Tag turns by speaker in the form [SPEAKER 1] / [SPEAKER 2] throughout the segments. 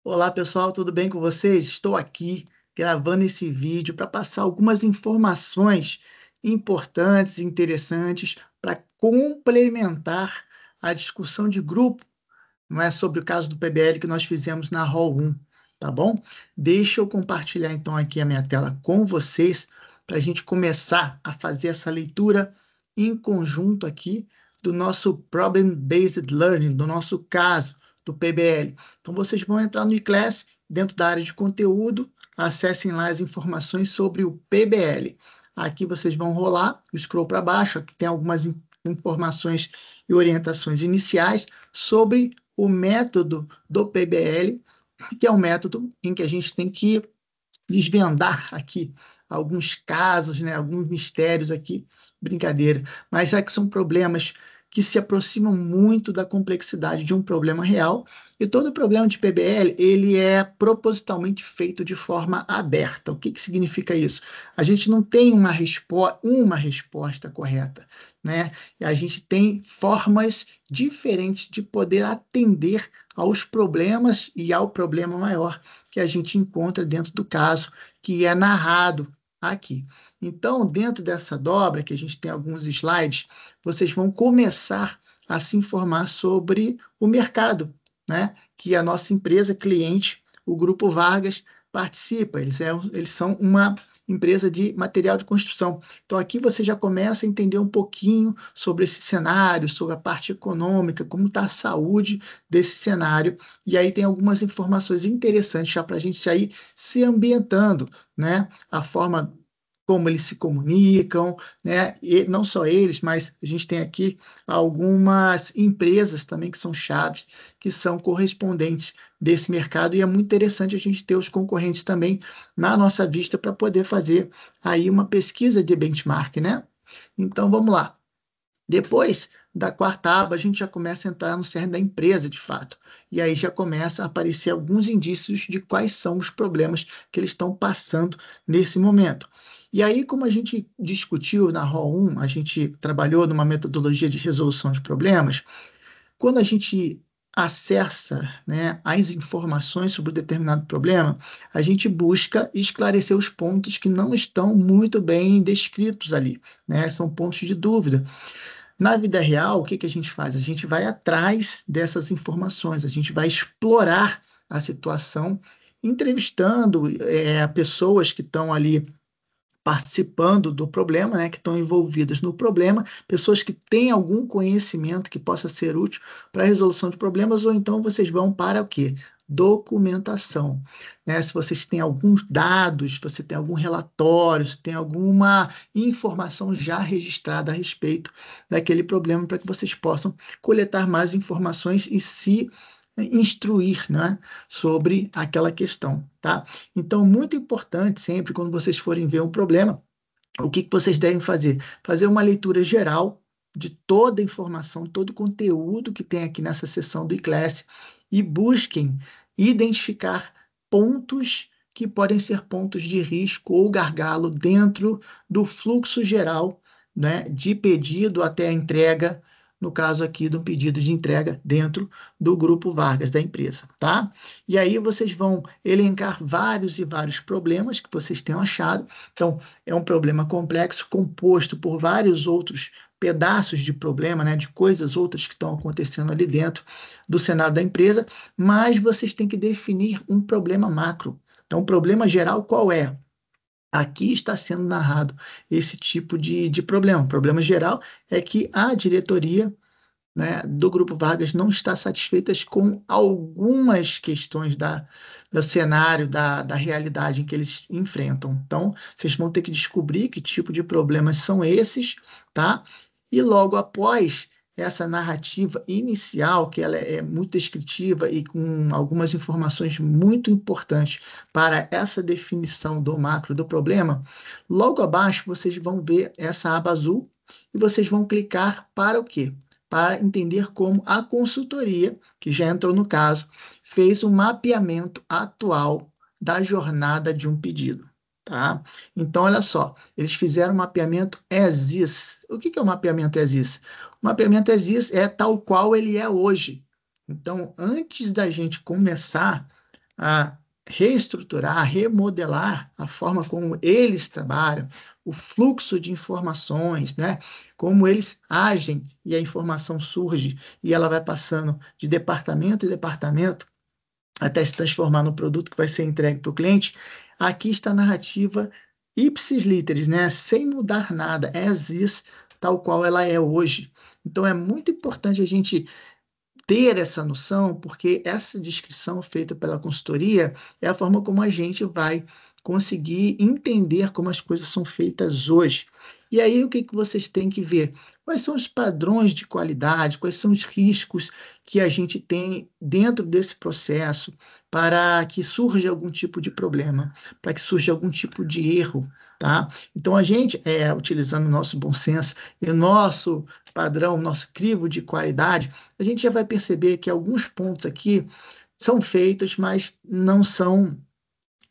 [SPEAKER 1] Olá pessoal, tudo bem com vocês? Estou aqui gravando esse vídeo para passar algumas informações importantes e interessantes para complementar a discussão de grupo, não é, sobre o caso do PBL que nós fizemos na Hall 1, tá bom? Deixa eu compartilhar então aqui a minha tela com vocês para a gente começar a fazer essa leitura em conjunto aqui do nosso Problem Based Learning, do nosso caso do PBL. Então vocês vão entrar no eClass, dentro da área de conteúdo, acessem lá as informações sobre o PBL. Aqui vocês vão rolar o scroll para baixo, aqui tem algumas informações e orientações iniciais sobre o método do PBL, que é um método em que a gente tem que desvendar aqui alguns casos, né, alguns mistérios aqui, brincadeira, mas é que são problemas que se aproximam muito da complexidade de um problema real, e todo problema de PBL, ele é propositalmente feito de forma aberta. O que que significa isso? A gente não tem uma resposta correta, né? E a gente tem formas diferentes de poder atender aos problemas e ao problema maior que a gente encontra dentro do caso que é narrado aqui. Então, dentro dessa dobra, que a gente tem alguns slides, vocês vão começar a se informar sobre o mercado, né? Que a nossa empresa cliente, o Grupo Vargas, participa. Eles são uma empresa de material de construção. Então, aqui você já começa a entender um pouquinho sobre esse cenário, sobre a parte econômica, como está a saúde desse cenário. E aí tem algumas informações interessantes já para a gente já ir se ambientando, né? A forma como eles se comunicam, né? E não só eles, mas a gente tem aqui algumas empresas também que são chaves, que são correspondentes desse mercado, e é muito interessante a gente ter os concorrentes também na nossa vista para poder fazer aí uma pesquisa de benchmark, né? Então vamos lá. Depois da quarta aba, a gente já começa a entrar no cerne da empresa, de fato. E aí já começa a aparecer alguns indícios de quais são os problemas que eles estão passando nesse momento. E aí, como a gente discutiu na RO 1, a gente trabalhou numa metodologia de resolução de problemas, quando a gente acessa, né, as informações sobre um determinado problema, a gente busca esclarecer os pontos que não estão muito bem descritos ali, né? São pontos de dúvida. Na vida real, o que que a gente faz? A gente vai atrás dessas informações, a gente vai explorar a situação, entrevistando pessoas que estão ali participando do problema, né, que estão envolvidas no problema, pessoas que têm algum conhecimento que possa ser útil para a resolução de problemas, ou então vocês vão para o quê? Documentação, né? Se vocês têm alguns dados, se você tem algum relatório, se tem alguma informação já registrada a respeito daquele problema, para que vocês possam coletar mais informações e se instruir, né, sobre aquela questão, tá? Então, muito importante sempre, quando vocês forem ver um problema, o que que vocês devem fazer? Fazer uma leitura geral de toda a informação, todo o conteúdo que tem aqui nessa seção do eClass e busquem identificar pontos que podem ser pontos de risco ou gargalo dentro do fluxo geral, né, de pedido até a entrega, no caso aqui de um pedido de entrega dentro do grupo Vargas da empresa, tá? E aí vocês vão elencar vários e vários problemas que vocês tenham achado. Então, é um problema complexo, composto por vários outros pedaços de problema, né, de coisas outras que estão acontecendo ali dentro do cenário da empresa, mas vocês têm que definir um problema macro. Então, o problema geral qual é? Aqui está sendo narrado esse tipo de problema. O problema geral é que a diretoria, né, do Grupo Vargas não está satisfeitas com algumas questões do cenário, da realidade em que eles enfrentam. Então, vocês vão ter que descobrir que tipo de problemas são esses, tá? E logo após essa narrativa inicial, que ela é muito descritiva e com algumas informações muito importantes para essa definição do macro do problema, logo abaixo vocês vão ver essa aba azul e vocês vão clicar para o quê? Para entender como a consultoria, que já entrou no caso, fez um mapeamento atual da jornada de um pedido, tá? Então, olha só, eles fizeram um mapeamento as is. O que que é o mapeamento as is? O mapeamento as is é tal qual ele é hoje. Então, antes da gente começar a reestruturar, a remodelar a forma como eles trabalham, o fluxo de informações, né? Como eles agem e a informação surge e ela vai passando de departamento em departamento até se transformar no produto que vai ser entregue para o cliente. Aqui está a narrativa ipsis literis, né? Sem mudar nada, as is, tal qual ela é hoje. Então é muito importante a gente ter essa noção, porque essa descrição feita pela consultoria é a forma como a gente vai conseguir entender como as coisas são feitas hoje. E aí, o que que vocês têm que ver? Quais são os padrões de qualidade, quais são os riscos que a gente tem dentro desse processo para que surja algum tipo de problema, para que surja algum tipo de erro, tá? Então, a gente, utilizando o nosso bom senso e o nosso padrão, nosso crivo de qualidade, a gente já vai perceber que alguns pontos aqui são feitos, mas não são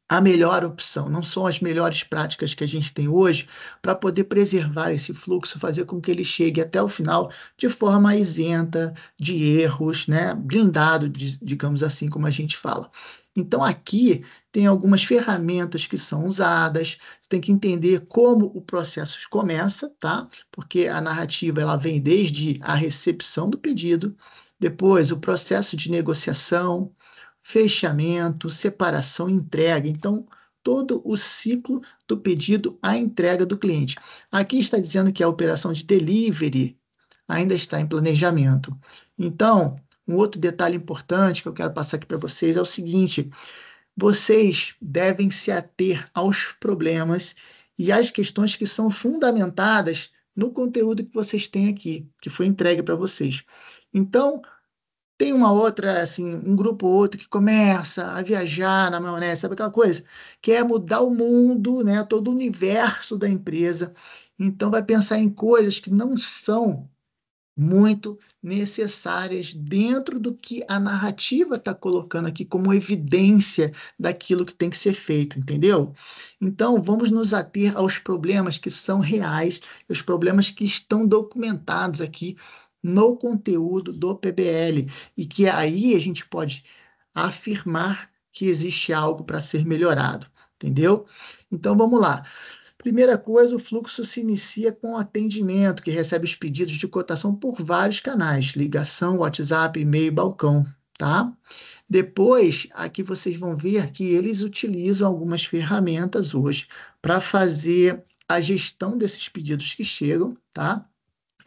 [SPEAKER 1] a melhor opção, não são as melhores práticas que a gente tem hoje para poder preservar esse fluxo, fazer com que ele chegue até o final de forma isenta de erros, né? Blindado, digamos assim, como a gente fala. Então, aqui tem algumas ferramentas que são usadas, você tem que entender como o processo começa, tá? Porque a narrativa ela vem desde a recepção do pedido, depois o processo de negociação, fechamento, separação e entrega. Então, todo o ciclo do pedido à entrega do cliente. Aqui está dizendo que a operação de delivery ainda está em planejamento. Então, um outro detalhe importante que eu quero passar aqui para vocês é o seguinte: vocês devem se ater aos problemas e às questões que são fundamentadas no conteúdo que vocês têm aqui, que foi entregue para vocês. Então, tem uma outra, assim, um grupo ou outro que começa a viajar na maionese, sabe aquela coisa? Quer mudar o mundo, né? Todo o universo da empresa. Então vai pensar em coisas que não são muito necessárias dentro do que a narrativa está colocando aqui como evidência daquilo que tem que ser feito, entendeu? Então, vamos nos ater aos problemas que são reais, os problemas que estão documentados aqui no conteúdo do PBL, e que aí a gente pode afirmar que existe algo para ser melhorado, entendeu? Então, vamos lá. Primeira coisa, o fluxo se inicia com o atendimento, que recebe os pedidos de cotação por vários canais, ligação, WhatsApp, e-mail, balcão, tá? Depois, aqui vocês vão ver que eles utilizam algumas ferramentas hoje para fazer a gestão desses pedidos que chegam, tá?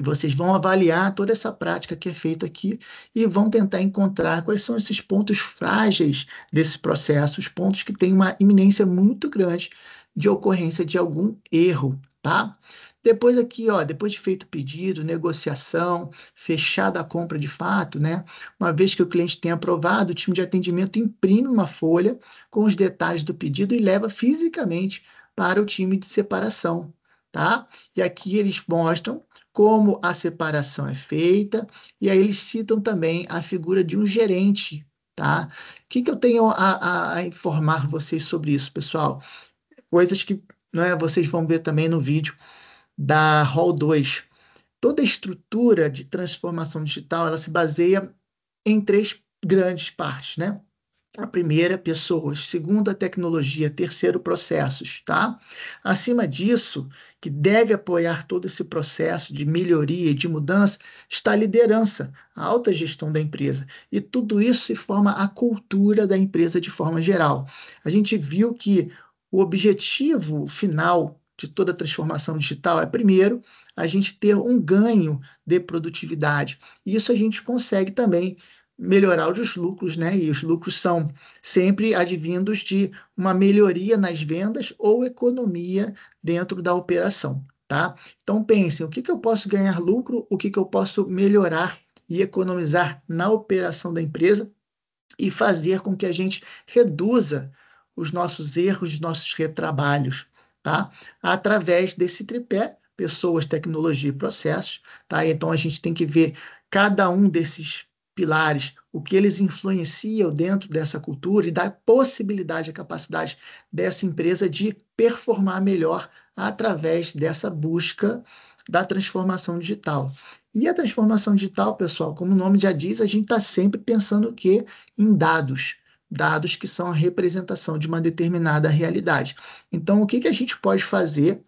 [SPEAKER 1] E vocês vão avaliar toda essa prática que é feita aqui e vão tentar encontrar quais são esses pontos frágeis desse processo, os pontos que têm uma iminência muito grande de ocorrência de algum erro, tá? Depois aqui, ó, depois de feito o pedido, negociação, fechada a compra de fato, né? Uma vez que o cliente tem aprovado, o time de atendimento imprime uma folha com os detalhes do pedido e leva fisicamente para o time de separação, tá? E aqui eles mostram como a separação é feita, e aí eles citam também a figura de um gerente, tá? O que que eu tenho a informar vocês sobre isso, pessoal? Coisas que, né, vocês vão ver também no vídeo da Hall 2. Toda a estrutura de transformação digital, ela se baseia em três grandes partes, né? A primeira, pessoas. Segunda, tecnologia. Terceiro, processos, tá? Acima disso, que deve apoiar todo esse processo de melhoria e de mudança, está a liderança, a alta gestão da empresa. E tudo isso se forma a cultura da empresa de forma geral. A gente viu que o objetivo final de toda a transformação digital é, primeiro, a gente ter um ganho de produtividade. E isso a gente consegue também melhorar os lucros, né? E os lucros são sempre advindos de uma melhoria nas vendas ou economia dentro da operação, tá? Então pensem, o que que eu posso ganhar lucro, o que que eu posso melhorar e economizar na operação da empresa e fazer com que a gente reduza os nossos erros, os nossos retrabalhos, tá? Através desse tripé, pessoas, tecnologia e processos, tá? Então a gente tem que ver cada um desses pilares, o que eles influenciam dentro dessa cultura e dar possibilidade, a capacidade dessa empresa de performar melhor através dessa busca da transformação digital. E a transformação digital, pessoal, como o nome já diz, a gente está sempre pensando o quê? Em dados, dados que são a representação de uma determinada realidade. Então, o que que a gente pode fazer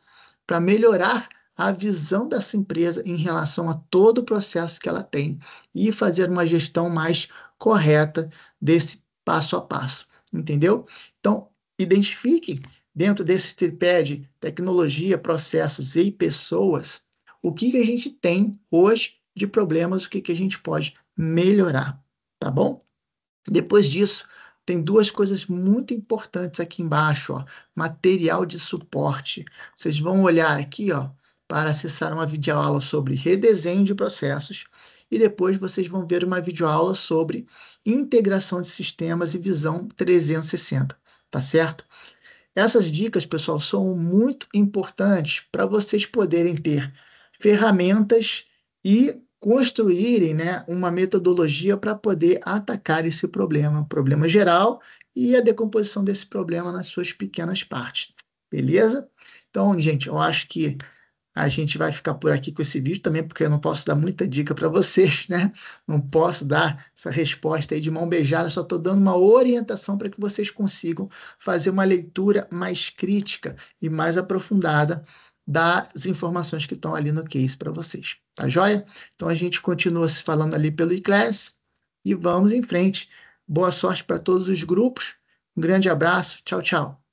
[SPEAKER 1] para melhorar a visão dessa empresa em relação a todo o processo que ela tem e fazer uma gestão mais correta desse passo a passo, entendeu? Então, identifique dentro desse tripé de tecnologia, processos e pessoas, o que que a gente tem hoje de problemas, o que que a gente pode melhorar, tá bom? Depois disso, tem duas coisas muito importantes aqui embaixo, ó, material de suporte. Vocês vão olhar aqui, ó, para acessar uma videoaula sobre redesenho de processos e depois vocês vão ver uma videoaula sobre integração de sistemas e visão 360, tá certo? Essas dicas, pessoal, são muito importantes para vocês poderem ter ferramentas e construírem, né, uma metodologia para poder atacar esse problema, problema geral e a decomposição desse problema nas suas pequenas partes. Beleza? Então, gente, eu acho que a gente vai ficar por aqui com esse vídeo também, porque eu não posso dar muita dica para vocês, né? Não posso dar essa resposta aí de mão beijada, só estou dando uma orientação para que vocês consigam fazer uma leitura mais crítica e mais aprofundada das informações que estão ali no case para vocês, tá joia? Então a gente continua se falando ali pelo eClass e vamos em frente. Boa sorte para todos os grupos. Um grande abraço. Tchau, tchau.